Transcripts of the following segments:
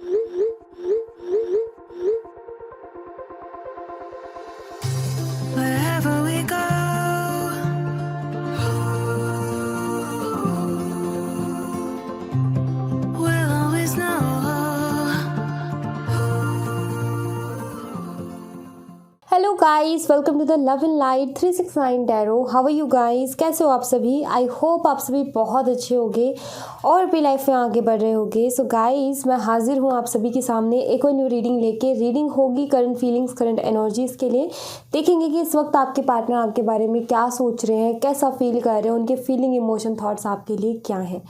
Wherever we go, we'll always know. Hello guys, welcome to the love and light 369 tarot. How are you guys? कैसे हो आप सभी? I hope आप सभी बहुत अच्छे होंगे और भी लाइफ में आगे बढ़ रहे होंगे। सो गाइस, मैं हाजिर हूँ आप सभी के सामने एक और न्यू रीडिंग लेके। रीडिंग होगी करंट फीलिंग्स, करंट एनर्जीज के लिए। देखेंगे कि इस वक्त आपके पार्टनर आपके बारे में क्या सोच रहे हैं, कैसा फील कर रहे हैं, उनके फीलिंग, इमोशन, थॉट्स आपके लिए क्या है,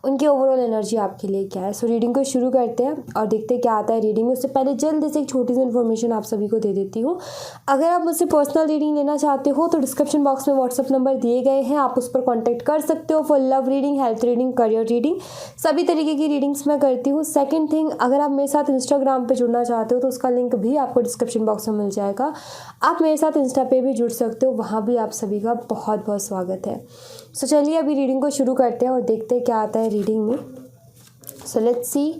उनकी ओवरऑल एनर्जी आपके लिए क्या है। सो रीडिंग को शुरू करते हैं और देखते हैं क्या आता है रीडिंग में। उससे पहले जल्दी से एक छोटी सी इन्फॉर्मेशन आप सभी को दे देती हूँ। अगर आप मुझसे पर्सनल रीडिंग लेना चाहते हो तो डिस्क्रिप्शन बॉक्स में व्हाट्सअप नंबर दिए गए हैं, आप उस पर कॉन्टैक्ट कर सकते हो for love reading, health reading, career reading, सभी तरीके की रीडिंग्स मैं करती हूँ। सेकेंड थिंग, अगर आप मेरे साथ इंस्टाग्राम पर जुड़ना चाहते हो तो उसका लिंक भी आपको डिस्क्रिप्शन बॉक्स में मिल जाएगा। आप मेरे साथ इंस्टा पे भी जुड़ सकते हो, वहाँ भी आप सभी का बहुत बहुत स्वागत है। सो चलिए अभी रीडिंग को शुरू करते हैं और देखते हैं क्या आता है रीडिंग में। सो लेट्स सी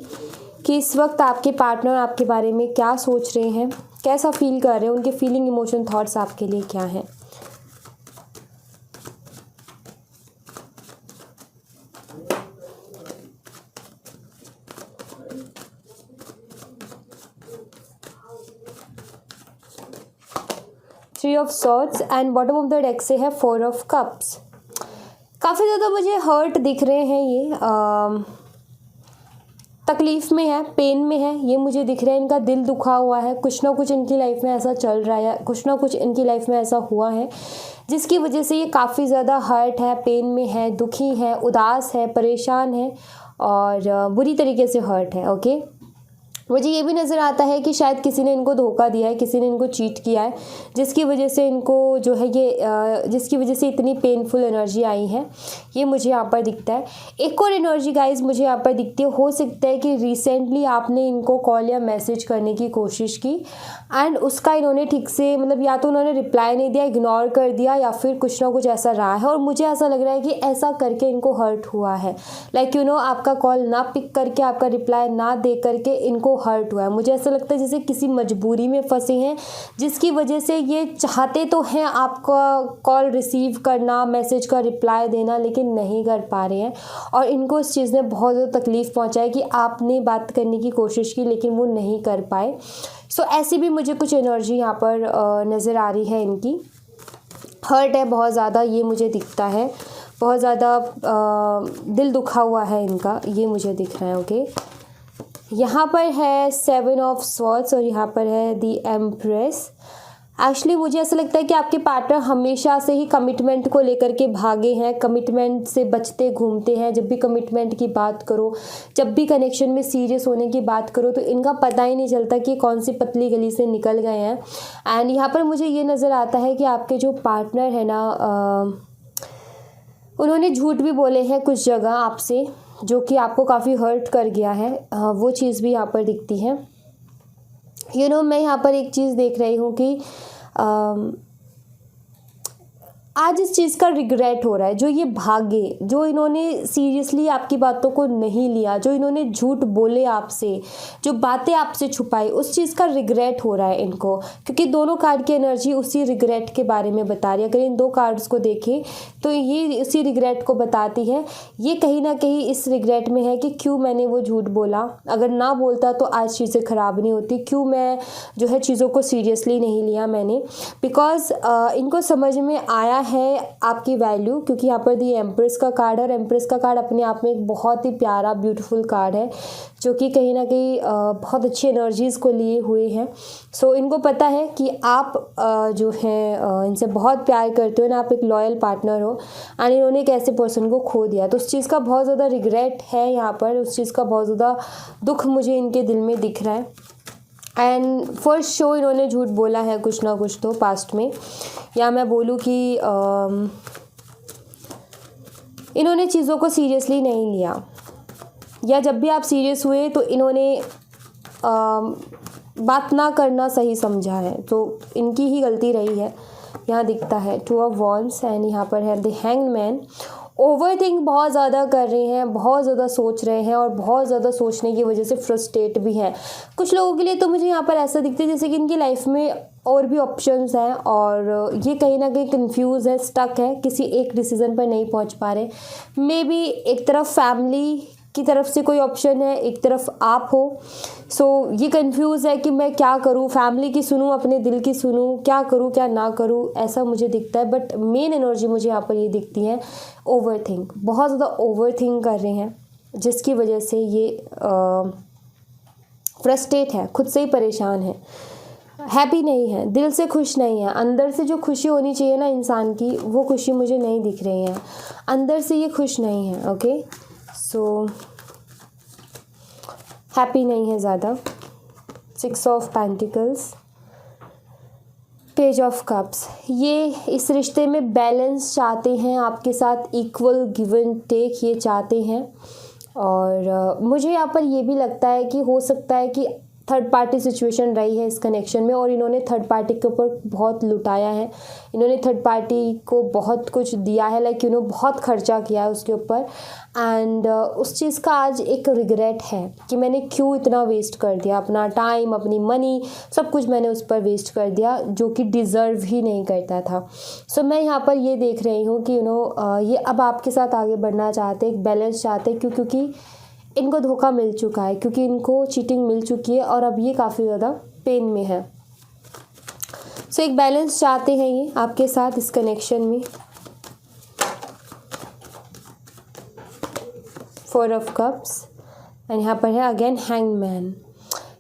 कि इस वक्त आपके पार्टनर आपके बारे में क्या सोच रहे हैं, कैसा फील कर रहे हैं, उनके फीलिंग, इमोशन, थॉट्स आपके लिए क्या हैं। Three of swords and bottom of the deck से है फोर ऑफ कप्स। काफ़ी ज़्यादा मुझे हर्ट दिख रहे हैं, ये तकलीफ़ में है, पेन में है, ये मुझे दिख रहा है। इनका दिल दुखा हुआ है, कुछ ना कुछ इनकी लाइफ में ऐसा चल रहा है, कुछ ना कुछ इनकी लाइफ में ऐसा हुआ है जिसकी वजह से ये काफ़ी ज़्यादा हर्ट है, पेन में है, दुखी है, उदास है, परेशान है और बुरी तरीके से हर्ट है। ओके, मुझे ये भी नज़र आता है कि शायद किसी ने इनको धोखा दिया है, किसी ने इनको चीट किया है, जिसकी वजह से इनको जो है ये जिसकी वजह से इतनी पेनफुल एनर्जी आई है, ये मुझे यहाँ पर दिखता है। एक और एनर्जी गाइज मुझे यहाँ पर दिखती है। हो सकता है कि रिसेंटली आपने इनको कॉल या मैसेज करने की कोशिश की एंड उसका इन्होंने ठीक से, मतलब या तो उन्होंने रिप्लाई नहीं दिया, इग्नोर कर दिया, या फिर कुछ ना कुछ ऐसा रहा है और मुझे ऐसा लग रहा है कि ऐसा करके इनको हर्ट हुआ है। लाइक यू नो, आपका कॉल ना पिक करके, आपका रिप्लाई ना दे करके इनको हर्ट हुआ है। मुझे ऐसा लगता है जैसे किसी मजबूरी में फंसे हैं, जिसकी वजह से ये चाहते तो हैं आपका कॉल रिसीव करना, मैसेज का रिप्लाई देना, लेकिन नहीं कर पा रहे हैं और इनको इस चीज़ ने बहुत ज़्यादा तकलीफ़ पहुंचाई कि आपने बात करने की कोशिश की लेकिन वो नहीं कर पाए। सो ऐसी भी मुझे कुछ एनर्जी यहाँ पर नज़र आ रही है। इनकी हर्ट है बहुत ज़्यादा, ये मुझे दिखता है। बहुत ज़्यादा दिल दुखा हुआ है इनका, ये मुझे दिख रहा है। ओके, यहाँ पर है सेवन ऑफ स्वॉर्ड्स और यहाँ पर है दी एम्प्रेस। एक्चुअली मुझे ऐसा लगता है कि आपके पार्टनर हमेशा से ही कमिटमेंट को लेकर के भागे हैं, कमिटमेंट से बचते घूमते हैं। जब भी कमिटमेंट की बात करो, जब भी कनेक्शन में सीरियस होने की बात करो तो इनका पता ही नहीं चलता कि कौन सी पतली गली से निकल गए हैं। एंड यहाँ पर मुझे ये नज़र आता है कि आपके जो पार्टनर है ना, उन्होंने झूठ भी बोले हैं कुछ जगह आपसे, जो कि आपको काफ़ी हर्ट कर गया है। वो चीज़ भी यहाँ पर दिखती है। यू नो, मैं यहाँ पर एक चीज़ देख रही हूँ कि आज इस चीज़ का रिग्रेट हो रहा है। जो ये भागे, जो इन्होंने सीरियसली आपकी बातों को नहीं लिया, जो इन्होंने झूठ बोले आपसे, जो बातें आपसे छुपाई, उस चीज़ का रिग्रेट हो रहा है इनको, क्योंकि दोनों कार्ड की एनर्जी उसी रिग्रेट के बारे में बता रही है। अगर इन दो कार्ड्स को देखें तो ये उसी रिग्रेट को बताती है। ये कहीं ना कहीं इस रिग्रेट में है कि क्यों मैंने वो झूठ बोला, अगर ना बोलता तो आज चीज़ें ख़राब नहीं होती, क्यों मैं जो है चीज़ों को सीरियसली नहीं लिया मैंने। बिकॉज इनको समझ में आया है आपकी वैल्यू, क्योंकि यहाँ पर दी एम्प्रेस का कार्ड है और एम्प्रेस का कार्ड अपने आप में एक बहुत ही प्यारा ब्यूटीफुल कार्ड है, जो कि कहीं ना कहीं बहुत अच्छी एनर्जीज़ को लिए हुए हैं। सो इनको पता है कि आप जो है इनसे बहुत प्यार करते हो ना, आप एक लॉयल पार्टनर हो एंड इन्होंने एक ऐसे पर्सन को खो दिया, तो उस चीज़ का बहुत ज़्यादा रिग्रेट है यहाँ पर, उस चीज़ का बहुत ज़्यादा दुख मुझे इनके दिल में दिख रहा है। एंड फर्स्ट शो इन्होंने झूठ बोला है कुछ ना कुछ तो पास्ट में, या मैं बोलूँ कि इन्होंने चीज़ों को सीरियसली नहीं लिया, या जब भी आप सीरियस हुए तो इन्होंने बात ना करना सही समझा है, तो इनकी ही गलती रही है। यहाँ दिखता है टू ऑफ वॉन्ड्स एंड यहाँ पर है द हैंग्ड मैन। ओवरथिंक बहुत ज़्यादा कर रहे हैं, बहुत ज़्यादा सोच रहे हैं और बहुत ज़्यादा सोचने की वजह से फ्रस्ट्रेट भी हैं। कुछ लोगों के लिए तो मुझे यहाँ पर ऐसा दिखता है जैसे कि इनकी लाइफ में और भी ऑप्शंस हैं और ये कहीं ना कहीं कंफ्यूज है, स्टक है, किसी एक डिसीज़न पर नहीं पहुँच पा रहे। मे बी एक तरफ फैमिली की तरफ से कोई ऑप्शन है, एक तरफ आप हो। सो ये कंफ्यूज है कि मैं क्या करूँ, फैमिली की सुनूँ, अपने दिल की सुनूँ, क्या करूँ क्या ना करूँ, ऐसा मुझे दिखता है। बट मेन एनर्जी मुझे यहाँ पर ये दिखती है ओवरथिंक, बहुत ज़्यादा ओवरथिंक कर रहे हैं जिसकी वजह से ये फ्रस्ट्रेट है, खुद से ही परेशान है, हैप्पी नहीं है, दिल से खुश नहीं है। अंदर से जो खुशी होनी चाहिए ना इंसान की, वो खुशी मुझे नहीं दिख रही है, अंदर से ये खुश नहीं है। ओके, सो हैप्पी नहीं है ज़्यादा। 6 of pentacles, page of cups, ये इस रिश्ते में बैलेंस चाहते हैं आपके साथ, इक्वल गिव एंड टेक ये चाहते हैं। और मुझे यहाँ पर ये भी लगता है कि हो सकता है कि थर्ड पार्टी सिचुएशन रही है इस कनेक्शन में और इन्होंने थर्ड पार्टी के ऊपर बहुत लुटाया है, इन्होंने थर्ड पार्टी को बहुत कुछ दिया है, लाइक बहुत खर्चा किया है उसके ऊपर। एंड उस चीज़ का आज एक रिग्रेट है कि मैंने क्यों इतना वेस्ट कर दिया, अपना टाइम, अपनी मनी, सब कुछ मैंने उस पर वेस्ट कर दिया जो कि डिज़र्व ही नहीं करता था। सो मैं यहाँ पर ये देख रही हूँ कि ये अब आपके साथ आगे बढ़ना चाहते, एक बैलेंस चाहते, क्योंकि इनको धोखा मिल चुका है, क्योंकि इनको चीटिंग मिल चुकी है और अब ये काफ़ी ज़्यादा पेन में है। सो एक बैलेंस चाहते हैं ये आपके साथ इस कनेक्शन में। 4 ऑफ कप्स एंड यहाँ पर है अगेन हैंगमैन।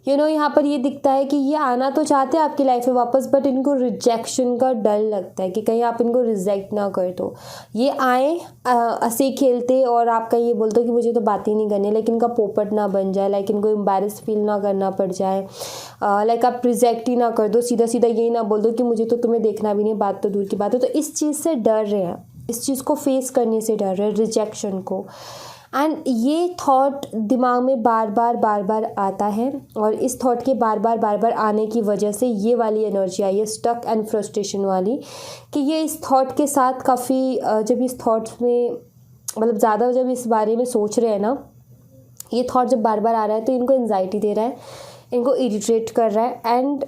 यहाँ पर ये दिखता है कि ये आना तो चाहते हैं आपकी लाइफ में वापस, बट इनको रिजेक्शन का डर लगता है कि कहीं आप इनको रिजेक्ट ना कर दो। ये आए हंसे खेलते और आप कहीं ये बोलते हो कि मुझे तो बात ही नहीं करनी, लाइक इनका पोपट ना बन जाए, लाइक इनको एम्बैरेस फील ना करना पड़ जाए, लाइक आप रिजेक्ट ही ना कर दो, सीधा सीधा यही ना बोल दो कि मुझे तो तुम्हें देखना भी नहीं, बात तो दूर की बात है। तो इस चीज़ से डर रहे हैं, इस चीज़ को फेस करने से डर रहे हैं, रिजेक्शन को। एंड ये थॉट दिमाग में बार बार आता है और इस थॉट के बार बार आने की वजह से ये वाली एनर्जी आई है, स्टक एंड फ्रस्ट्रेशन वाली, कि ये इस थॉट के साथ काफ़ी जब इस थॉट्स में मतलब ज़्यादा जब इस बारे में सोच रहे हैं ना, ये थॉट जब बार आ रहा है तो इनको एंजाइटी दे रहा है, इनको इरिटेट कर रहा है एंड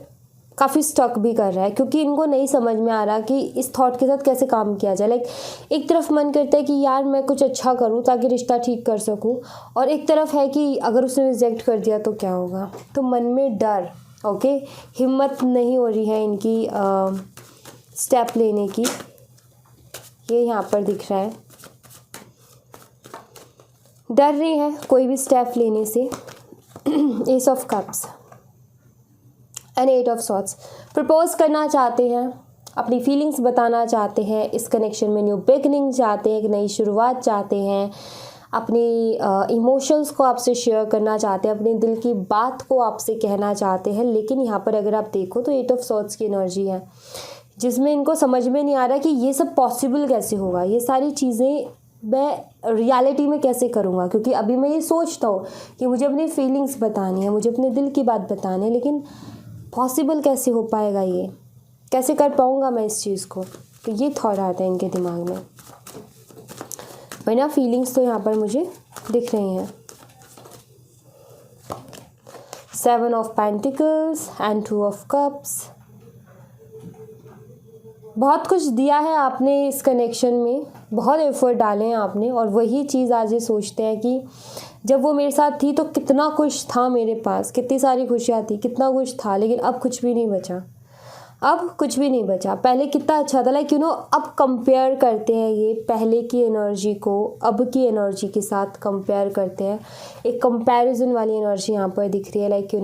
काफ़ी स्टक भी कर रहा है, क्योंकि इनको नहीं समझ में आ रहा कि इस थॉट के साथ कैसे काम किया जाए। लाइक एक तरफ मन करता है कि यार मैं कुछ अच्छा करूं ताकि रिश्ता ठीक कर सकूं, और एक तरफ है कि अगर उसने रिजेक्ट कर दिया तो क्या होगा। तो मन में डर, ओके, हिम्मत नहीं हो रही है इनकी स्टेप लेने की, ये यहाँ पर दिख रहा है, डर रही है कोई भी स्टेप लेने से। S of cups and 8 of swords, propose करना चाहते हैं, अपनी फीलिंग्स बताना चाहते हैं, इस कनेक्शन में न्यू बिगनिंग चाहते हैं, एक नई शुरुआत चाहते हैं, अपनी इमोशंस को आपसे शेयर करना चाहते हैं, अपने दिल की बात को आपसे कहना चाहते हैं। लेकिन यहाँ पर अगर आप देखो तो 8 ऑफ सॉर्ड्स की एनर्जी है, जिसमें इनको समझ में नहीं आ रहा कि ये सब पॉसिबल कैसे होगा, ये सारी चीज़ें मैं रियलिटी में कैसे करूँगा, क्योंकि अभी मैं ये सोचता हूँ कि मुझे अपनी फीलिंग्स बतानी है, मुझे अपने दिल की बात बतानी है, लेकिन पॉसिबल कैसे हो पाएगा, ये कैसे कर पाऊँगा मैं इस चीज़ को। तो ये थॉट आता है इनके दिमाग में, वरना फीलिंग्स तो यहाँ पर मुझे दिख रही हैं। 7 of pentacles and 2 of cups, बहुत कुछ दिया है आपने इस कनेक्शन में, बहुत एफर्ट डाले हैं आपने, और वही चीज़ आज ये सोचते हैं कि जब वो मेरे साथ थी तो कितना कुछ था मेरे पास, कितनी सारी खुशियाँ थी, कितना कुछ था, लेकिन अब कुछ भी नहीं बचा, अब कुछ भी नहीं बचा। पहले कितना अच्छा था, लाइक अब कंपेयर करते हैं ये पहले की एनर्जी को अब की एनर्जी के साथ कंपेयर करते हैं, एक कंपैरिजन वाली एनर्जी यहाँ पर दिख रही है। लाइक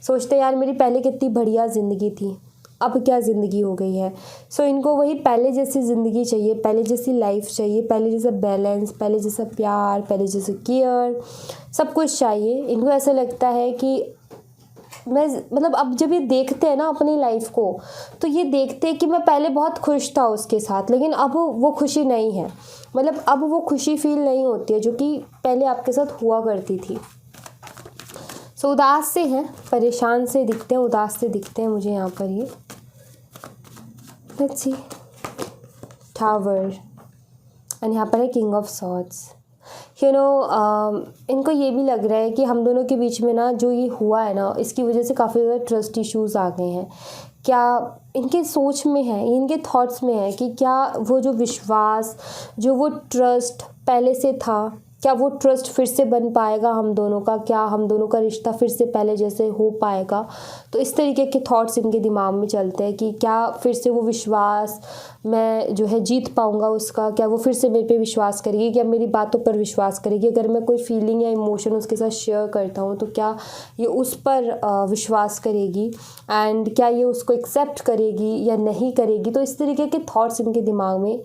सोचते हैं यार मेरी पहले कितनी बढ़िया ज़िंदगी थी, अब क्या ज़िंदगी हो गई है। सो इनको वही पहले जैसी ज़िंदगी चाहिए, पहले जैसी लाइफ चाहिए, पहले जैसा बैलेंस, पहले जैसा प्यार, पहले जैसा केयर, सब कुछ चाहिए। इनको ऐसा लगता है कि मैं मतलब अब जब ये देखते हैं ना अपनी लाइफ को, तो ये देखते हैं कि मैं पहले बहुत खुश था उसके साथ, लेकिन अब वो खुशी नहीं है, मतलब अब वो खुशी फील नहीं होती है जो कि पहले आपके साथ हुआ करती थी। सो उदास से हैं, परेशान से दिखते हैं, उदास से दिखते हैं मुझे यहाँ पर ये। लेट्स सी, टावर, एंड यहाँ पर है किंग ऑफ सॉर्ड्स। इनको ये भी लग रहा है कि हम दोनों के बीच में ना जो ये हुआ है ना, इसकी वजह से काफ़ी ज़्यादा ट्रस्ट इश्यूज़ आ गए हैं। क्या इनके सोच में है, इनके थॉट्स में है कि क्या वो जो विश्वास, जो वो ट्रस्ट पहले से था, क्या वो ट्रस्ट फिर से बन पाएगा हम दोनों का, क्या हम दोनों का रिश्ता फिर से पहले जैसे हो पाएगा। तो इस तरीके के थॉट्स इनके दिमाग में चलते हैं कि क्या फिर से वो विश्वास मैं जो है जीत पाऊँगा उसका, क्या वो फिर से मेरे पे विश्वास करेगी, क्या मेरी बातों पर विश्वास करेगी। अगर मैं कोई फीलिंग या इमोशन उसके साथ शेयर करता हूँ तो क्या ये उस पर विश्वास करेगी, एंड क्या ये उसको एक्सेप्ट करेगी या नहीं करेगी। तो इस तरीके के थॉट्स इनके दिमाग में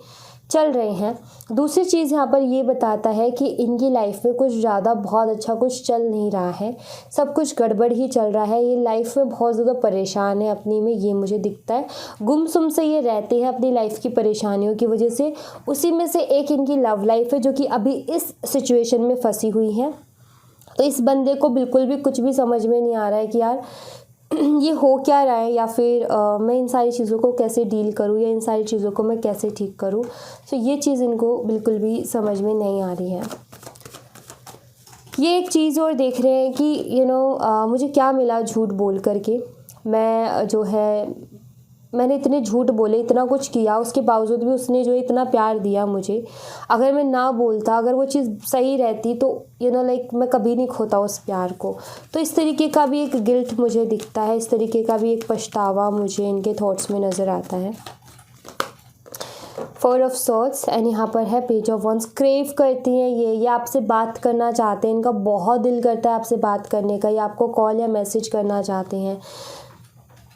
चल रहे हैं। दूसरी चीज़ यहाँ पर ये बताता है कि इनकी लाइफ में कुछ ज़्यादा बहुत अच्छा कुछ चल नहीं रहा है, सब कुछ गड़बड़ ही चल रहा है। ये लाइफ में बहुत ज़्यादा परेशान है अपनी में, ये मुझे दिखता है। गुमसुम से ये रहते हैं अपनी लाइफ की परेशानियों की वजह से। उसी में से एक इनकी लव लाइफ है जो कि अभी इस सिचुएशन में फंसी हुई है। तो इस बंदे को बिल्कुल भी कुछ भी समझ में नहीं आ रहा है कि यार ये हो क्या रहा है, या फिर मैं इन सारी चीज़ों को कैसे डील करूँ, या इन सारी चीज़ों को मैं कैसे ठीक करूँ। तो ये चीज़ इनको बिल्कुल भी समझ में नहीं आ रही है। ये एक चीज़ और देख रहे हैं कि मुझे क्या मिला झूठ बोल करके। मैं जो है मैंने इतने झूठ बोले, इतना कुछ किया, उसके बावजूद भी उसने जो है इतना प्यार दिया मुझे। अगर मैं ना बोलता, अगर वो चीज़ सही रहती तो मैं कभी नहीं खोता उस प्यार को। तो इस तरीके का भी एक गिल्ट मुझे दिखता है, इस तरीके का भी एक पछतावा मुझे इनके थॉट्स में नज़र आता है। 4 ऑफ सॉर्ड्स एंड यहाँ पर है पेज ऑफ वंस। क्रेव करती हैं ये आपसे बात करना चाहते हैं, इनका बहुत दिल करता है आपसे बात करने का, या आपको कॉल या मैसेज करना चाहते हैं,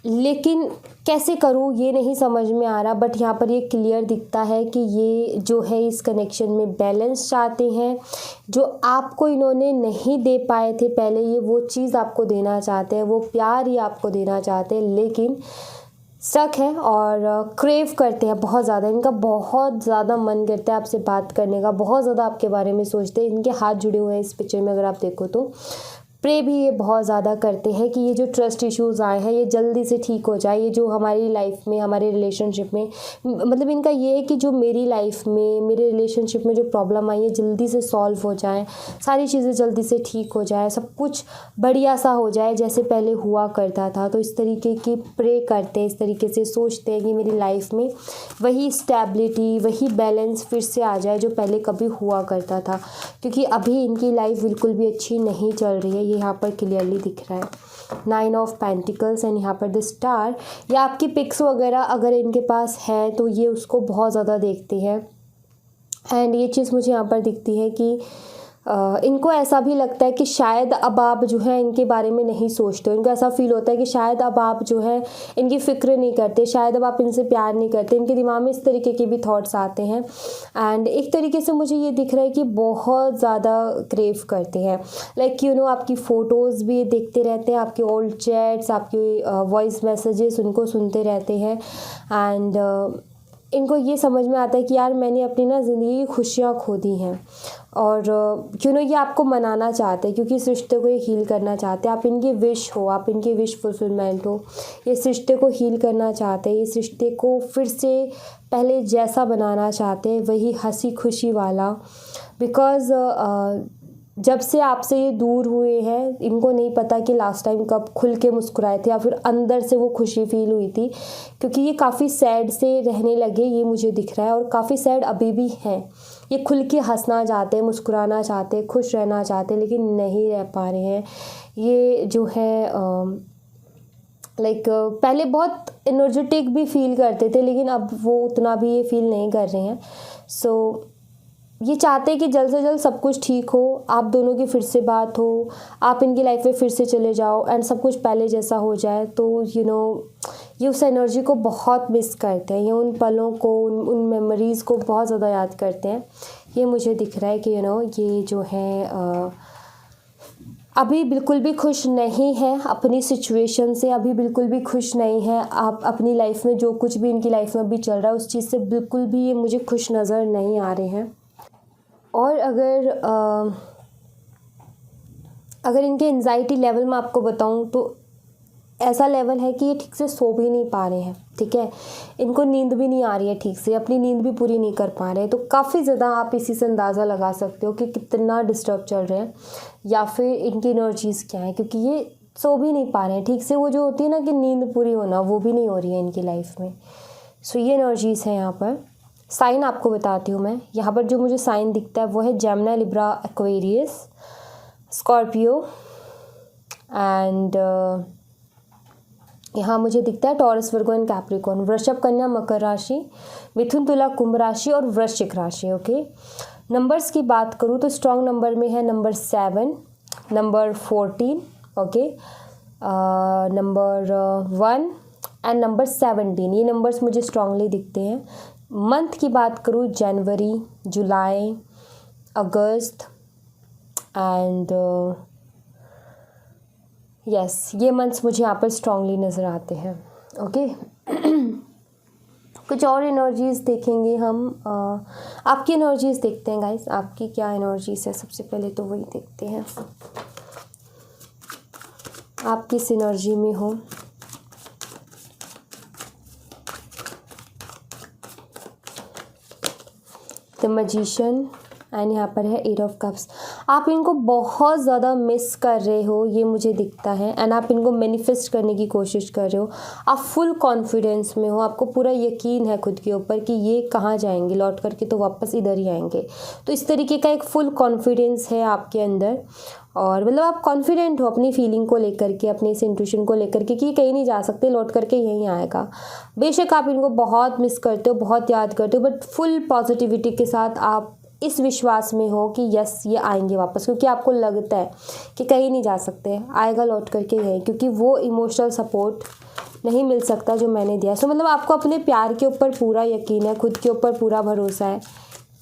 लेकिन कैसे करूँ ये नहीं समझ में आ रहा। बट यहाँ पर ये क्लियर दिखता है कि ये जो है इस कनेक्शन में बैलेंस चाहते हैं। जो आपको इन्होंने नहीं दे पाए थे पहले, ये वो चीज़ आपको देना चाहते हैं, वो प्यार ही आपको देना चाहते हैं, लेकिन शक है और क्रेव करते हैं बहुत ज़्यादा। इनका बहुत ज़्यादा मन करता है आपसे बात करने का, बहुत ज़्यादा आपके बारे में सोचते हैं। इनके हाथ जुड़े हुए हैं इस पिक्चर में अगर आप देखो तो। प्रे भी ये बहुत ज़्यादा करते हैं कि ये जो ट्रस्ट इश्यूज़ आए हैं ये जल्दी से ठीक हो जाए। ये जो हमारी लाइफ में, हमारे रिलेशनशिप में, मतलब इनका ये है कि जो मेरी लाइफ में, मेरे रिलेशनशिप में जो प्रॉब्लम आई है जल्दी से सॉल्व हो जाए, सारी चीज़ें जल्दी से ठीक हो जाए, सब कुछ बढ़िया सा हो जाए जैसे पहले हुआ करता था। तो इस तरीके की प्रे करते हैं, इस तरीके से सोचते हैं कि मेरी लाइफ में वही स्टेबिलिटी, वही बैलेंस फिर से आ जाए जो पहले कभी हुआ करता था, क्योंकि अभी इनकी लाइफ बिल्कुल भी अच्छी नहीं चल रही है। यहाँ पर क्लियरली दिख रहा है 9 ऑफ पेंटिकल्स एंड यहाँ पर द स्टार। या आपकी पिक्स वगैरह अगर इनके पास है तो ये उसको बहुत ज़्यादा देखते हैं। एंड ये चीज़ मुझे यहाँ पर दिखती है कि इनको ऐसा भी लगता है कि शायद अब आप जो है इनके बारे में नहीं सोचते हो। इनको ऐसा फील होता है कि शायद अब आप जो है इनकी फ़िक्र नहीं करते, शायद अब आप इनसे प्यार नहीं करते। इनके दिमाग में इस तरीके के भी थॉट्स आते हैं। एंड एक तरीके से मुझे ये दिख रहा है कि बहुत ज़्यादा क्रेव करते हैं। आपकी फ़ोटोज़ भी देखते रहते हैं, आपके ओल्ड चैट्स, आपकी वॉइस मैसेजेस उनको सुनते रहते हैं। एंड इनको ये समझ में आता है कि यार मैंने अपनी ना ज़िंदगी की खुशियाँ खो दी हैं, और ये आपको मनाना चाहते हैं क्योंकि इस रिश्ते को ये हील करना चाहते हैं। आप इनकी विश हो, आप इनकी विश फुलफिलमेंट हो। ये इस रिश्ते को हील करना चाहते हैं, इस रिश्ते को फिर से पहले जैसा बनाना चाहते हैं, वही हंसी खुशी वाला। बिकॉज़ जब से आपसे ये दूर हुए हैं इनको नहीं पता कि लास्ट टाइम कब खुल के मुस्कुराए थे या फिर अंदर से वो खुशी फील हुई थी, क्योंकि ये काफ़ी सैड से रहने लगे, ये मुझे दिख रहा है। और काफ़ी सैड अभी भी हैं। ये खुल के हंसना चाहते हैं, मुस्कुराना चाहते हैं, खुश रहना चाहते हैं, लेकिन नहीं रह पा रहे हैं। ये जो है पहले बहुत एनर्जेटिक भी फील करते थे, लेकिन अब वो उतना भी ये फील नहीं कर रहे हैं। सो ये चाहते हैं कि जल्द से जल्द सब कुछ ठीक हो, आप दोनों की फिर से बात हो, आप इनकी लाइफ में फिर से चले जाओ एंड सब कुछ पहले जैसा हो जाए। तो ये उस एनर्जी को बहुत मिस करते हैं, ये उन पलों को, उन मेमोरीज़ को बहुत ज़्यादा याद करते हैं। ये मुझे दिख रहा है कि ये जो है अभी बिल्कुल भी खुश नहीं है अपनी सिचुएशन से, अभी बिल्कुल भी खुश नहीं है। आप अपनी लाइफ में जो कुछ भी इनकी लाइफ में अभी चल रहा है उस चीज़ से बिल्कुल भी ये मुझे खुश नज़र नहीं आ रहे हैं। और अगर इनके एंजाइटी लेवल में आपको बताऊं तो ऐसा लेवल है कि ये ठीक से सो भी नहीं पा रहे हैं, ठीक है, इनको नींद भी नहीं आ रही है ठीक से, अपनी नींद भी पूरी नहीं कर पा रहे हैं। तो काफ़ी ज़्यादा आप इसी से अंदाज़ा लगा सकते हो कि कितना डिस्टर्ब चल रहे हैं या फिर इनकी एनर्जीज़ क्या है, क्योंकि ये सो भी नहीं पा रहे हैं ठीक से। वो जो होती है ना कि नींद पूरी होना, वो भी नहीं हो रही है इनकी लाइफ में। सो ये एनर्जीज़ हैं यहाँ पर। साइन आपको बताती हूँ मैं। यहाँ पर जो मुझे साइन दिखता है वो है Gemini, Libra, Aquarius, Scorpio and यहाँ मुझे दिखता है टॉरस, वर्गो एंड कैप्रिकॉर्न। वृषभ, कन्या, मकर राशि, मिथुन, तुला, कुंभ राशि और वृश्चिक राशि। ओके, नंबर्स की बात करूँ तो स्ट्रॉन्ग नंबर में है number 7, number 14, okay, number 1 and number 17। ये नंबर्स मुझे स्ट्रांगली दिखते हैं। मंथ की बात करूँ जनवरी, जुलाई, अगस्त एंड यस, ये मंथ्स मुझे यहाँ पर स्ट्रांगली नज़र आते हैं। ओके कुछ और एनर्जीज़ देखेंगे हम। आपकी एनर्जीज़ देखते हैं गाइस, आपकी क्या एनर्जीज़ है। सबसे पहले तो वही देखते हैं आप किस एनर्जी में हो। द मैजिशियन एंड यहाँ पर है 8 ऑफ कप्स। आप इनको बहुत ज़्यादा मिस कर रहे हो, ये मुझे दिखता है, एंड आप इनको मैनिफेस्ट करने की कोशिश कर रहे हो। आप फुल कॉन्फिडेंस में हो, आपको पूरा यकीन है खुद के ऊपर कि ये कहाँ जाएंगे, लौट करके तो वापस इधर ही आएंगे। तो इस तरीके का एक फुल कॉन्फिडेंस है आपके अंदर, और मतलब आप कॉन्फिडेंट हो अपनी फीलिंग को लेकर के, अपने इस इंट्यूशन को लेकर के कि ये कहीं नहीं जा सकते, लौट करके यहीं आएगा। बेशक आप इनको बहुत मिस करते हो, बहुत याद करते हो, बट फुल पॉजिटिविटी के साथ आप इस विश्वास में हो कि यस ये आएंगे वापस, क्योंकि आपको लगता है कि कहीं नहीं जा सकते, आएगा लौट करके यहीं, क्योंकि वो इमोशनल सपोर्ट नहीं मिल सकता जो मैंने दिया। सो मतलब आपको अपने प्यार के ऊपर पूरा यकीन है, खुद के ऊपर पूरा भरोसा है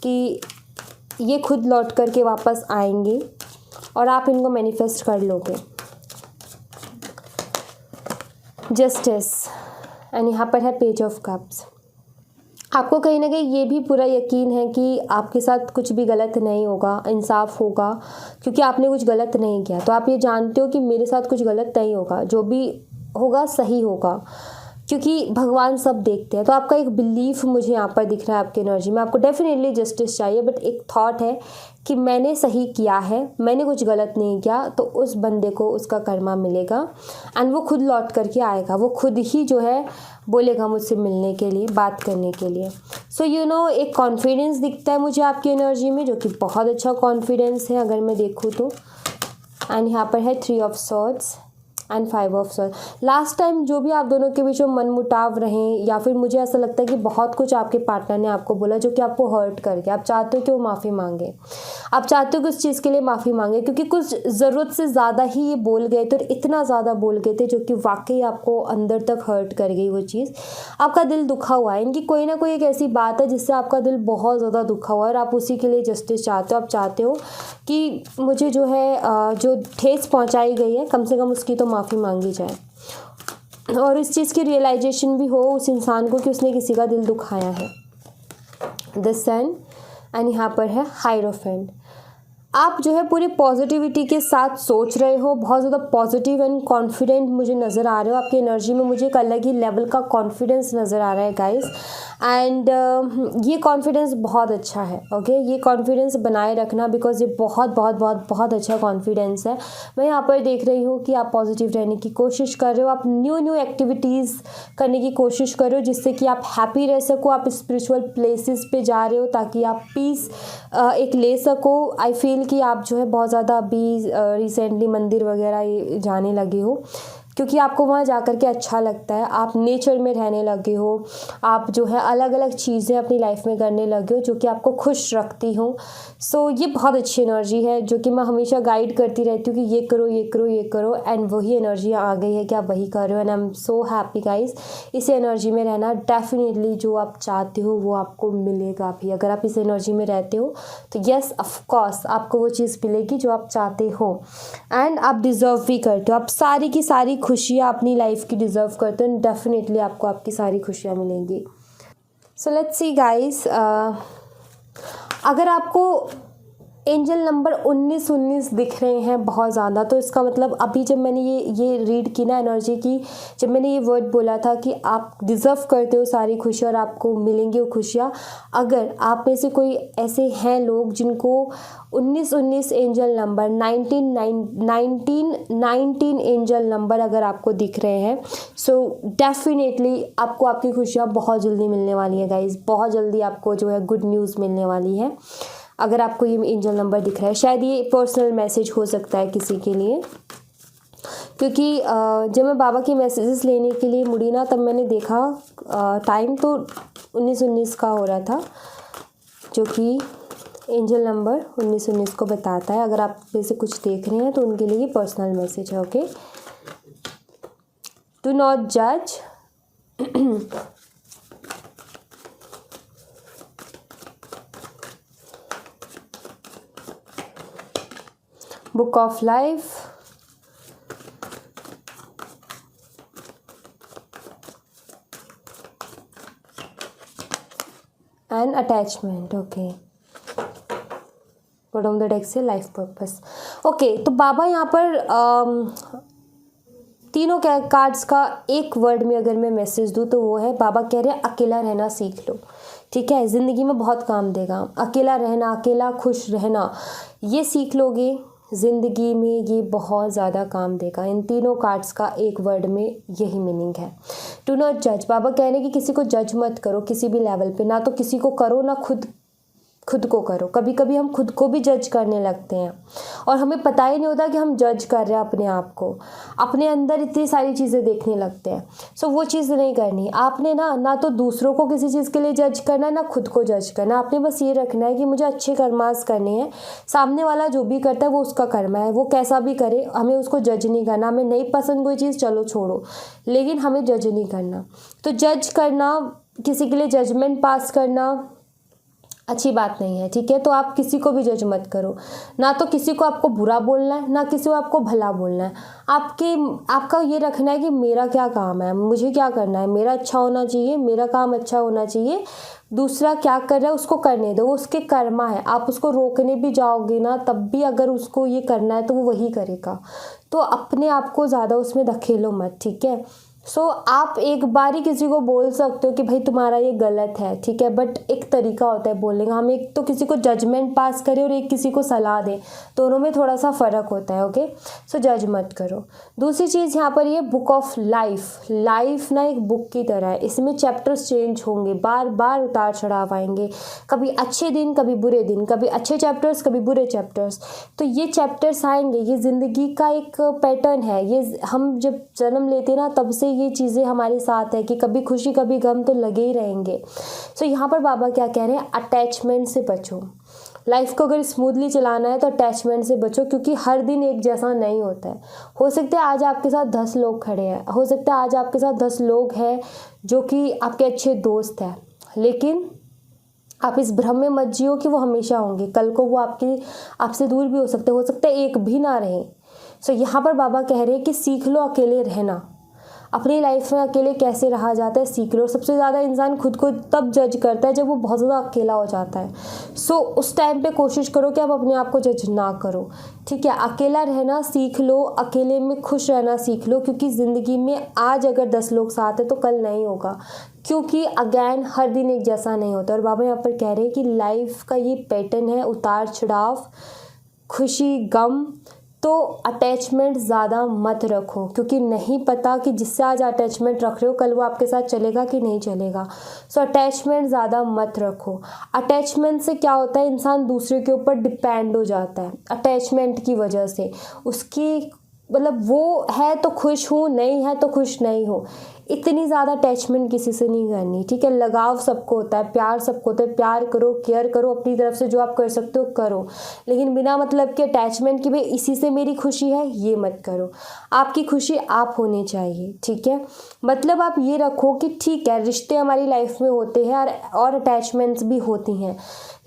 कि ये खुद लौट करके वापस आएंगे और आप इनको मैनिफेस्ट कर लोगे। जस्टिस एंड यहाँ पर है पेज ऑफ कप्स। आपको कहीं ना कहीं ये भी पूरा यकीन है कि आपके साथ कुछ भी गलत नहीं होगा, इंसाफ होगा, क्योंकि आपने कुछ गलत नहीं किया। तो आप ये जानते हो कि मेरे साथ कुछ गलत नहीं होगा, जो भी होगा सही होगा, क्योंकि भगवान सब देखते हैं। तो आपका एक बिलीफ मुझे यहाँ पर दिख रहा है आपकी एनर्जी में। आपको डेफिनेटली जस्टिस चाहिए, बट एक थॉट है कि मैंने सही किया है, मैंने कुछ गलत नहीं किया, तो उस बंदे को उसका कर्मा मिलेगा एंड वो खुद लौट करके आएगा। वो खुद ही जो है बोलेगा मुझसे मिलने के लिए, बात करने के लिए। सो यू नो, एक कॉन्फिडेंस दिखता है मुझे आपकी एनर्जी में, जो कि बहुत अच्छा कॉन्फिडेंस है अगर मैं देखूँ तो। एंड यहाँ पर है 3 of swords and 5 of sword. Last time जो भी आप दोनों के बीच में मनमुटाव रहें, या फिर मुझे ऐसा लगता है कि बहुत कुछ आपके पार्टनर ने आपको बोला जो कि आपको हर्ट कर गया, आप चाहते हो कि वो माफ़ी मांगे, आप चाहते हो कि उस चीज़ के लिए माफ़ी मांगे, क्योंकि कुछ ज़रूरत से ज़्यादा ही ये बोल गए थे, और इतना ज़्यादा बोल गए थे जो कि वाकई आपको अंदर तक हर्ट कर गई वो चीज़। आपका दिल दुखा हुआ है, इनकी कोई ना कोई एक ऐसी बात है जिससे आपका दिल बहुत ज़्यादा दुखा हुआ है, और आप उसी के लिए जस्टिस चाहते हो। आप चाहते हो कि मुझे जो है जो ठेस पहुँचाई गई है, कम से कम उसकी तो माफ़ी मांगी जाए, और इस चीज़ की रियलाइजेशन भी हो उस इंसान को कि उसने किसी का दिल दुखाया है। द सन एंड यहाँ पर है हायरोफेंट। आप जो है पूरी पॉजिटिविटी के साथ सोच रहे हो, बहुत ज़्यादा पॉजिटिव एंड कॉन्फिडेंट मुझे नज़र आ रहे हो। आपकी एनर्जी में मुझे एक अलग ही लेवल का कॉन्फिडेंस नज़र आ रहा है गाइस, एंड ये कॉन्फिडेंस बहुत अच्छा है। ओके, ये कॉन्फिडेंस बनाए रखना, बिकॉज ये बहुत बहुत बहुत बहुत अच्छा कॉन्फिडेंस है। मैं यहाँ पर देख रही हूँ कि आप पॉजिटिव रहने की कोशिश कर रहे हो, आप न्यू एक्टिविटीज़ करने की कोशिश कर रहे हो जिससे कि आप हैप्पी रह सको। आप स्पिरिचुअल प्लेसेस पे जा रहे हो ताकि आप पीस एक ले सको। आई फील कि आप जो है बहुत ज़्यादा अभी रिसेंटली मंदिर वगैरह जाने लगे हो, क्योंकि आपको वहाँ जाकर के अच्छा लगता है। आप नेचर में रहने लगे हो, आप जो है अलग अलग चीज़ें अपनी लाइफ में करने लगे हो जो कि आपको खुश रखती हो। सो ये बहुत अच्छी एनर्जी है जो कि मैं हमेशा गाइड करती रहती हूँ कि ये करो ये करो ये करो, एंड वही एनर्जी आ गई है कि आप वही कर रहे हो, and I am so happy guys. इस एनर्जी में रहना, डेफिनेटली जो आप चाहते हो वो आपको मिलेगा भी। अगर आप इस एनर्जी में रहते हो तो येस ऑफकोर्स आपको वो चीज़ मिलेगी जो आप चाहते हो, एंड आप डिज़र्व भी करते हो। आप सारी की सारी खुशियाँ अपनी लाइफ की डिज़र्व करते हो, डेफिनेटली आपको आपकी सारी खुशियाँ मिलेंगी। सो लेट्स सी गाइस, अगर आपको एंजल नंबर 19 दिख रहे हैं बहुत ज़्यादा। तो इसका मतलब अभी जब मैंने ये रीड की ना एनर्जी की, जब मैंने ये वर्ड बोला था कि आप डिज़र्व करते हो सारी खुशियाँ और आपको मिलेंगी वो खुशियाँ, अगर आप में से कोई ऐसे हैं लोग जिनको 19 एंजल नंबर 19 एंजल नंबर अगर आपको दिख रहे हैं, सो डेफिनेटली आपको आपकी खुशियाँ बहुत जल्दी मिलने वाली है गाइज। बहुत जल्दी आपको जो है गुड न्यूज़ मिलने वाली है अगर आपको ये एंजल नंबर दिख रहा है। शायद ये पर्सनल मैसेज हो सकता है किसी के लिए, क्योंकि जब मैं बाबा के मैसेजेस लेने के लिए मुड़ी ना, तब मैंने देखा टाइम तो 19 का हो रहा था, जो कि एंजल नंबर 19 को बताता है। अगर आप में से कुछ देख रहे हैं तो उनके लिए ये पर्सनल मैसेज है। ओके, डू नॉट जज। Book of life, and attachment. Okay, bottom of the deck से लाइफ पर्पस। ओके, तो बाबा यहाँ पर तीनों कार्ड्स का एक वर्ड में अगर मैं मैसेज दूँ तो वो है, बाबा कह रहे हैं अकेला रहना सीख लो। ठीक है, ज़िंदगी में बहुत काम देगा अकेला रहना, अकेला खुश रहना, ये सीख लोगे ज़िंदगी में, ये बहुत ज़्यादा काम देगा। इन तीनों कार्ड्स का एक वर्ड में यही मीनिंग है। डू नॉट जज। बाबा कह रहे हैं कि किसी को जज मत करो किसी भी लेवल पे, ना तो किसी को करो ना खुद को करो। कभी कभी हम खुद को भी जज करने लगते हैं और हमें पता ही नहीं होता कि हम जज कर रहे हैं अपने आप को। अपने अंदर इतनी सारी चीज़ें देखने लगते हैं। सो वो चीज़ नहीं करनी आपने ना तो दूसरों को किसी चीज़ के लिए जज करना है, ना खुद को जज करना। आपने बस ये रखना है कि मुझे अच्छे कर्मास करने हैं, सामने वाला जो भी करता है वो उसका कर्म है, वो कैसा भी करे, हमें उसको जज नहीं करना। हमें नहीं पसंद कोई चीज़, चलो छोड़ो, लेकिन हमें जज नहीं करना। तो जज करना, किसी के लिए जजमेंट पास करना अच्छी बात नहीं है। ठीक है, तो आप किसी को भी जज मत करो, ना तो किसी को आपको बुरा बोलना है, ना किसी को आपको भला बोलना है। आपका ये रखना है कि मेरा क्या काम है, मुझे क्या करना है, मेरा अच्छा होना चाहिए, मेरा काम अच्छा होना चाहिए, दूसरा क्या कर रहा है उसको करने दो, वो उसके कर्मा है। आप उसको रोकने भी जाओगे ना, तब भी अगर उसको ये करना है तो वो वही करेगा। तो अपने आप को ज़्यादा उसमें धकेलो मत। ठीक है, सो आप एक बार ही किसी को बोल सकते हो कि भाई तुम्हारा ये गलत है, ठीक है, बट एक तरीका होता है बोलने का। हम एक तो किसी को जजमेंट पास करें और एक किसी को सलाह दें, दोनों में थोड़ा सा फ़र्क होता है। ओके, सो जज मत करो। दूसरी चीज़ यहाँ पर ये बुक ऑफ लाइफ ना एक बुक की तरह है, इसमें चैप्टर्स चेंज होंगे, बार बार उतार चढ़ाव आएंगे, कभी अच्छे दिन कभी बुरे दिन, कभी अच्छे चैप्टर्स कभी बुरे चैप्टर्स। तो ये चैप्टर्स आएंगे, ये ज़िंदगी का एक पैटर्न है। ये हम जब जन्म लेते ना तब से ये चीज़ें हमारे साथ है कि कभी खुशी कभी गम तो लगे ही रहेंगे। सो यहाँ पर बाबा क्या कह रहे हैं, अटैचमेंट से बचो। लाइफ को अगर स्मूथली चलाना है तो अटैचमेंट से बचो, क्योंकि हर दिन एक जैसा नहीं होता है। हो सकता है आज आपके साथ 10 लोग खड़े हैं, हो सकता है आज आपके साथ 10 लोग हैं जो कि आपके अच्छे दोस्त हैं, लेकिन आप इस भ्रम में मत जियो कि वो हमेशा होंगे। कल को वो आपसे दूर भी हो सकता है एक भी ना रहे। सो यहाँ पर बाबा कह रहे हैं कि सीख लो अकेले रहना। अपनी लाइफ में अकेले कैसे रहा जाता है सीख लो। सबसे ज़्यादा इंसान खुद को तब जज करता है जब वो बहुत ज़्यादा अकेला हो जाता है। सो उस टाइम पे कोशिश करो कि आप अपने आप को जज ना करो। ठीक है, अकेला रहना सीख लो, अकेले में खुश रहना सीख लो, क्योंकि ज़िंदगी में आज अगर 10 लोग साथ हैं तो कल नहीं होगा, क्योंकि अगेन हर दिन एक जैसा नहीं होता। और बाबा यहाँ पर कह रहे हैं कि लाइफ का ये पैटर्न है, उतार चढ़ाव, खुशी गम। तो अटैचमेंट ज़्यादा मत रखो, क्योंकि नहीं पता कि जिससे आज अटैचमेंट रख रहे हो कल वो आपके साथ चलेगा कि नहीं चलेगा। सो अटैचमेंट ज़्यादा मत रखो। अटैचमेंट से क्या होता है, इंसान दूसरे के ऊपर डिपेंड हो जाता है। अटैचमेंट की वजह से उसकी मतलब वो है तो खुश हूँ, नहीं है तो खुश नहीं हूँ। इतनी ज़्यादा अटैचमेंट किसी से नहीं करनी। ठीक है, लगाव सबको होता है, प्यार सबको होता है, प्यार करो, केयर करो, अपनी तरफ से जो आप कर सकते हो करो, लेकिन बिना मतलब के अटैचमेंट की भाई इसी से मेरी खुशी है, ये मत करो। आपकी खुशी आप होनी चाहिए। ठीक है, मतलब आप ये रखो कि ठीक है रिश्ते हमारी लाइफ में होते हैं और अटैचमेंट्स भी होती हैं,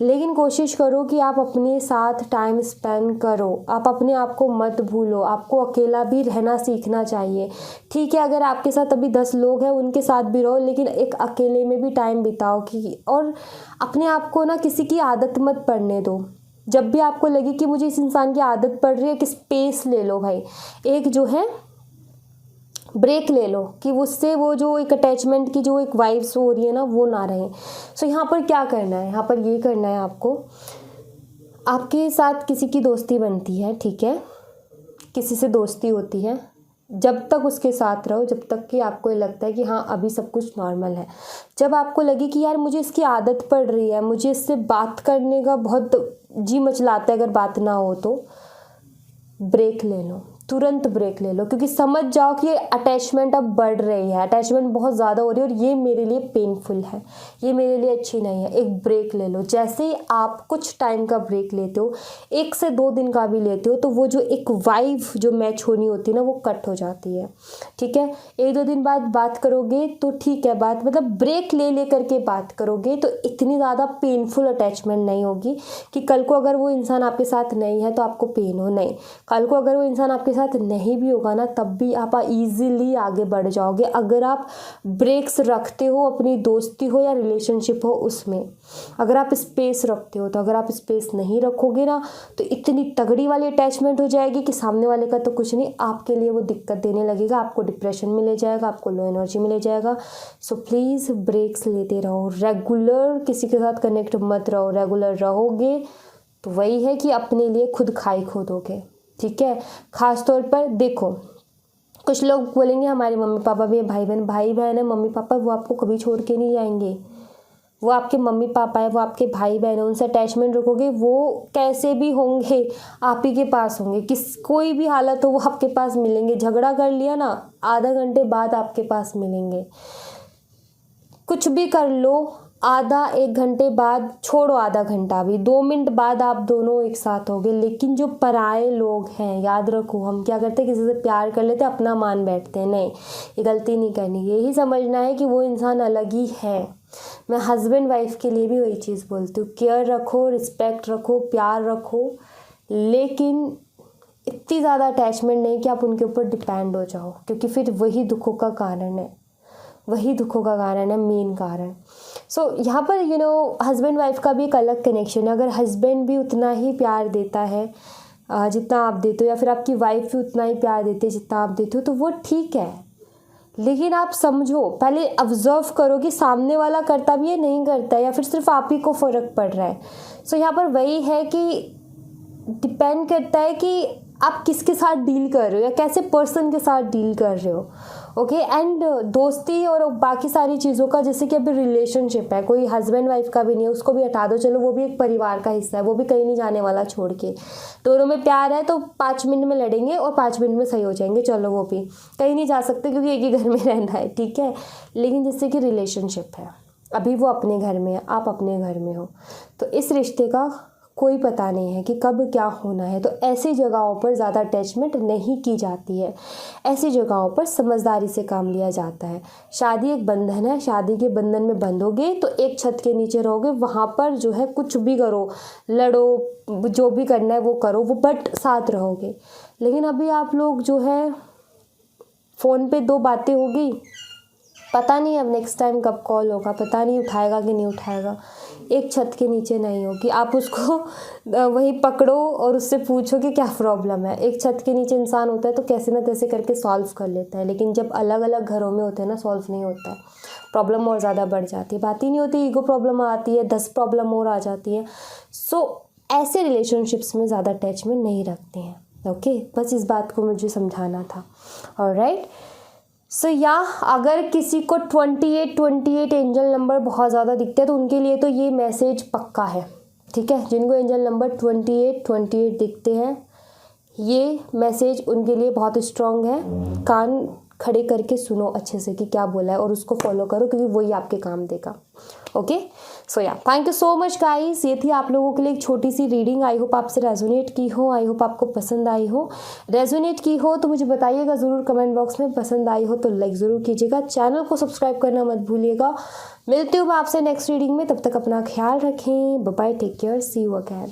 लेकिन कोशिश करो कि आप अपने साथ टाइम स्पेंड करो। आप अपने आप को मत भूलो, आपको अकेला भी रहना सीखना चाहिए। ठीक है, अगर आपके साथ अभी 10 लोग हैं उनके साथ भी रहो, लेकिन एक अकेले में भी टाइम बिताओ। कि और अपने आप को ना किसी की आदत मत पड़ने दो। जब भी आपको लगे कि मुझे इस इंसान की आदत पड़ रही है, कि स्पेस ले लो भाई, एक जो है ब्रेक ले लो, कि उससे वो जो एक अटैचमेंट की जो एक वाइब्स हो रही है ना, वो ना रहे। सो यहाँ पर क्या करना है, यहाँ पर ये करना है आपको, आपके साथ किसी की दोस्ती बनती है, ठीक है, किसी से दोस्ती होती है, जब तक उसके साथ रहो, जब तक कि आपको ये लगता है कि हाँ अभी सब कुछ नॉर्मल है। जब आपको लगे कि यार मुझे इसकी आदत पड़ रही है, मुझे इससे बात करने का बहुत जी मचलाता है अगर बात ना हो, तो ब्रेक ले लो, तुरंत ब्रेक ले लो, क्योंकि समझ जाओ कि ये अटैचमेंट अब बढ़ रही है, अटैचमेंट बहुत ज़्यादा हो रही है और ये मेरे लिए पेनफुल है, ये मेरे लिए अच्छी नहीं है। एक ब्रेक ले लो। जैसे ही आप कुछ टाइम का ब्रेक लेते हो, 1 से 2 दिन का भी लेते हो, तो वो जो एक वाइब जो मैच होनी होती है ना, वो कट हो जाती है, ठीक है। 1-2 दिन बाद बात करोगे तो ठीक है, बात मतलब ब्रेक ले ले करके बात करोगे तो इतनी ज़्यादा पेनफुल अटैचमेंट नहीं होगी कि कल को अगर वो इंसान आपके साथ नहीं है तो आपको पेन हो, नहीं, कल को अगर वो इंसान आपके साथ नहीं भी होगा ना, तब भी आप इजीली आगे बढ़ जाओगे अगर आप ब्रेक्स रखते हो, अपनी दोस्ती हो या रिलेशनशिप हो उसमें, अगर आप स्पेस रखते हो। तो अगर आप स्पेस नहीं रखोगे ना, तो इतनी तगड़ी वाली अटैचमेंट हो जाएगी कि सामने वाले का तो कुछ नहीं, आपके लिए वो दिक्कत देने लगेगा, आपको डिप्रेशन में ले जाएगा, आपको लो एनर्जी में ले जाएगा। सो प्लीज़ ब्रेक्स लेते रहो, रेगुलर किसी के साथ कनेक्ट मत रहो। रेगुलर रहोगे तो वही है कि अपने लिए खुद खाई खोदोगे, ठीक है। खास तौर पर देखो, कुछ लोग बोलेंगे हमारे मम्मी पापा भी है, भाई बहन है, मम्मी पापा, वो आपको कभी छोड़ के नहीं जाएंगे, वो आपके मम्मी पापा है, वो आपके भाई बहन है, उनसे अटैचमेंट रखोगे, वो कैसे भी होंगे आप ही के पास होंगे, कोई भी हालत हो वो आपके पास मिलेंगे। झगड़ा कर लिया ना, आधा घंटे बाद आपके पास मिलेंगे, कुछ भी कर लो, आधा 1 घंटे बाद, छोड़ो आधा घंटा भी, 2 मिनट बाद आप दोनों एक साथ होगे। लेकिन जो पराये लोग हैं, याद रखो, हम क्या करते हैं, किसी से प्यार कर लेते हैं, अपना मान बैठते हैं, नहीं, ये गलती नहीं करनी, यही समझना है कि वो इंसान अलग ही है। मैं हस्बैंड वाइफ के लिए भी वही चीज़ बोलती हूँ, केयर रखो, रिस्पेक्ट रखो, प्यार रखो, लेकिन इतनी ज़्यादा अटैचमेंट नहीं कि आप उनके ऊपर डिपेंड हो जाओ, क्योंकि फिर वही दुखों का कारण है, वही दुखों का कारण है, मेन कारण। सो यहाँ पर हस्बैंड वाइफ का भी एक अलग कनेक्शन है। अगर हस्बैंड भी उतना ही प्यार देता है जितना आप देते हो, या फिर आपकी वाइफ भी उतना ही प्यार देती है जितना आप देते हो, तो वो ठीक है। लेकिन आप समझो, पहले ऑब्जर्व करो कि सामने वाला करता भी है, नहीं करता है, या फिर सिर्फ आप ही को फ़र्क पड़ रहा है। सो यहाँ पर वही है कि डिपेंड करता है कि आप किसके साथ डील कर रहे हो, या कैसे पर्सन के साथ डील कर रहे हो, ओके। एंड दोस्ती और बाकी सारी चीज़ों का, जैसे कि अभी रिलेशनशिप है, कोई हस्बैंड वाइफ का भी नहीं है, उसको भी हटा दो, चलो वो भी एक परिवार का हिस्सा है, वो भी कहीं नहीं जाने वाला छोड़ के। दोनों में प्यार है तो 5 मिनट में लड़ेंगे और 5 मिनट में सही हो जाएंगे, चलो वो भी कहीं नहीं जा सकते क्योंकि एक ही घर में रहना है, ठीक है। लेकिन जैसे कि रिलेशनशिप है, अभी वो अपने घर में है, आप अपने घर में हो, तो इस रिश्ते का कोई पता नहीं है कि कब क्या होना है। तो ऐसी जगहों पर ज़्यादा अटैचमेंट नहीं की जाती है, ऐसी जगहों पर समझदारी से काम लिया जाता है। शादी एक बंधन है, शादी के बंधन में बंधोगे तो एक छत के नीचे रहोगे, वहाँ पर जो है कुछ भी करो, लड़ो, जो भी करना है वो करो, वो बट साथ रहोगे। लेकिन अभी आप लोग जो है फ़ोन पे 2 बातें होगी, पता नहीं अब नेक्स्ट टाइम कब कॉल होगा, पता नहीं उठाएगा कि नहीं उठाएगा, एक छत के नीचे नहीं होगी। आप उसको वहीं पकड़ो और उससे पूछो कि क्या प्रॉब्लम है। एक छत के नीचे इंसान होता है तो कैसे ना तैसे करके सॉल्व कर लेता है, लेकिन जब अलग अलग घरों में होते हैं ना, सॉल्व नहीं होता है, प्रॉब्लम और ज़्यादा बढ़ जाती है, बात ही नहीं होती, ईगो प्रॉब्लम आती है, 10 प्रॉब्लम और आ जाती है। सो ऐसे रिलेशनशिप्स में ज़्यादा अटैचमेंट नहीं रखते हैं, ओके। बस इस बात को मुझे समझाना था, ऑलराइट। सो अगर किसी को 28 एंजल नंबर बहुत ज़्यादा दिखते हैं तो उनके लिए तो ये मैसेज पक्का है, ठीक है। जिनको एंजल नंबर 28 दिखते हैं, ये मैसेज उनके लिए बहुत स्ट्रॉन्ग है। कान खड़े करके सुनो अच्छे से कि क्या बोला है और उसको फॉलो करो, क्योंकि वही आपके काम देगा, okay. So thank you so much guys. ये थी आप लोगों के लिए एक छोटी सी रीडिंग। आई होप आपसे रेजोनेट की हो, आई होप आपको पसंद आई हो। रेजोनेट की हो तो मुझे बताइएगा ज़रूर कमेंट बॉक्स में, पसंद आई हो तो लाइक ज़रूर कीजिएगा, चैनल को सब्सक्राइब करना मत भूलिएगा। मिलती हूँ मैं आपसे नेक्स्ट रीडिंग में, तब तक अपना ख्याल रखें, bye bye, take care, see you again.